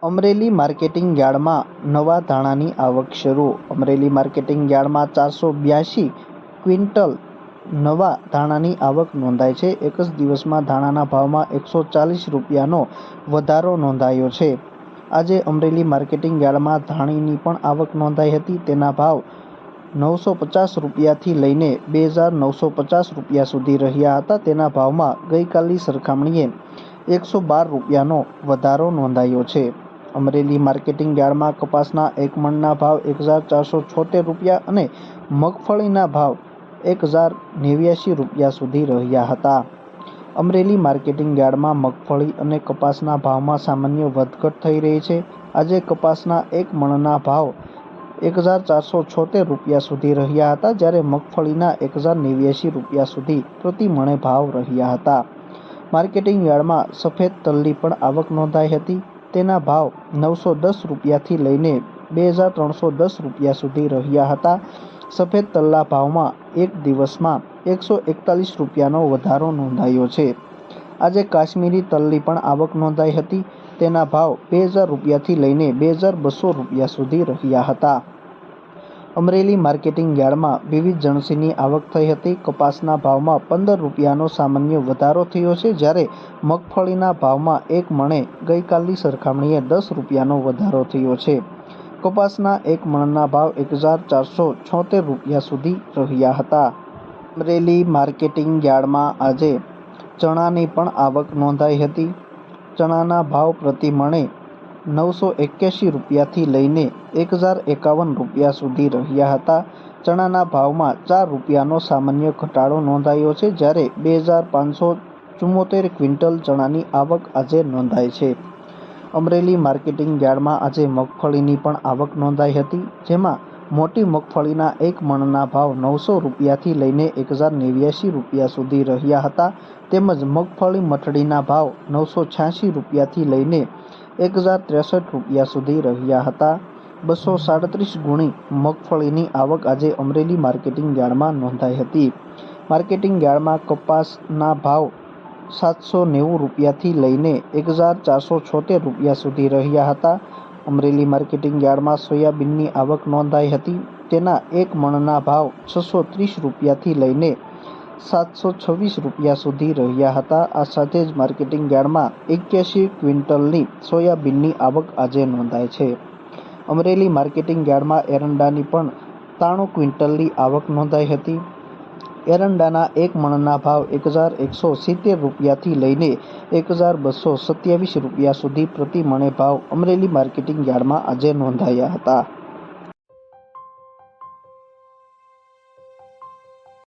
Amreli marketing યાર્ડમાં નવા ધાણાની આવક શરૂ. અમરેલી માર્કેટિંગ યાર્ડમાં 482 ક્વિન્ટલ નવા ધાણાની આવક નોંધાઈ છે. એક જ દિવસમાં ધાણાના ભાવમાં 140 રૂપિયાનો વધારો નોંધાયો છે. આજે અમરેલી માર્કેટિંગ યાર્ડમાં ધાણીની પણ આવક નોંધાઈ હતી. તેના ભાવ 950 રૂપિયાથી લઈને 2,950 રૂપિયા સુધી રહ્યા હતા. તેના ભાવમાં ગઈકાલની સરખામણીએ 112 રૂપિયાનો વધારો નોંધાયો છે. અમરેલી માર્કેટિંગ યાર્ડમાં કપાસના એક મણના ભાવ 1,476 રૂપિયા અને મગફળીના ભાવ 1,089 રૂપિયા સુધી રહ્યા હતા. અમરેલી માર્કેટિંગ યાર્ડમાં મગફળી અને કપાસના ભાવમાં સામાન્ય વધઘટ થઈ રહી છે. આજે કપાસના એક મણના ભાવ 1,476 રૂપિયા સુધી રહ્યા હતા, જ્યારે મગફળીના 1,089 રૂપિયા સુધી પ્રતિ મણે ભાવ રહ્યા હતા. માર્કેટિંગ યાર્ડમાં સફેદ તલની પણ આવક નોંધાઈ હતી. તેના ભાવ 910 રૂપિયાથી લઈને 2,310 રૂપિયા સુધી રહ્યા હતા. સફેદ તલના ભાવમાં એક દિવસમાં 141 રૂપિયાનો વધારો નોંધાયો છે. આજે કાશ્મીરી તલની પણ આવક નોંધાઈ હતી. તેના ભાવ 2,000 રૂપિયાથી લઈને 2,200 રૂપિયા સુધી રહ્યા હતા. અમરેલી માર્કેટિંગ યાર્ડમાં વિવિધ જણસીની આવક થઈ હતી. કપાસના ભાવમાં 15 રૂપિયાનો સામાન્ય વધારો થયો છે, જ્યારે મગફળીના ભાવમાં એક મણે ગઈકાલની સરખામણીએ 10 રૂપિયાનો વધારો થયો છે. કપાસના એક મણના ભાવ 1,476 રૂપિયા સુધી રહ્યા હતા. અમરેલી માર્કેટિંગ યાર્ડમાં આજે ચણાની પણ આવક નોંધાઈ હતી. ચણાના ભાવ પ્રતિ મણે 981 રૂપિયાથી લઈને 1,051 રૂપિયા સુધી રહ્યા હતા. ચણાના ભાવમાં 4 રૂપિયાનો સામાન્ય ઘટાડો નોંધાયો છે, જ્યારે 2,574 ક્વિન્ટલ ચણાની આવક આજે નોંધાઈ છે. અમરેલી માર્કેટિંગ યાર્ડમાં આજે મગફળીની પણ આવક નોંધાઈ હતી, જેમાં મોટી મગફળીના એક મણના ભાવ 900 રૂપિયાથી લઈને 1,089 રૂપિયા સુધી રહ્યા હતા. તેમજ મગફળી મઠડીના ભાવ 986 રૂપિયાથી લઈને 1,063 રૂપિયા સુધી રહ્યા હતા. 237 ગુણી મગફળીની આવક આજે અમરેલી માર્કેટિંગ યાર્ડમાં નોંધાઈ હતી. માર્કેટિંગ યાર્ડમાં કપાસના ભાવ 790 રૂપિયાથી લઈને 1,476 રૂપિયા સુધી રહ્યા હતા. અમરેલી માર્કેટિંગ યાર્ડમાં સોયાબીનની આવક નોંધાઈ હતી. તેના એક મણના ભાવ 630 રૂપિયાથી લઈને 726 રૂપિયા સુધી રહ્યા હતા. આ સાથે જ માર્કેટિંગ યાર્ડમાં 81 ક્વિન્ટલની સોયાબીનની આવક આજે નોંધાઈ છે. અમરેલી માર્કેટિંગ યાર્ડમાં એરંડાની પણ 93 ક્વિન્ટલની આવક નોંધાઈ હતી. એરંડાના એક મણના ભાવ 1,170 રૂપિયાથી લઈને 1,227 રૂપિયા સુધી પ્રતિ મણે ભાવ અમરેલી માર્કેટિંગ યાર્ડમાં આજે નોંધાયા હતા.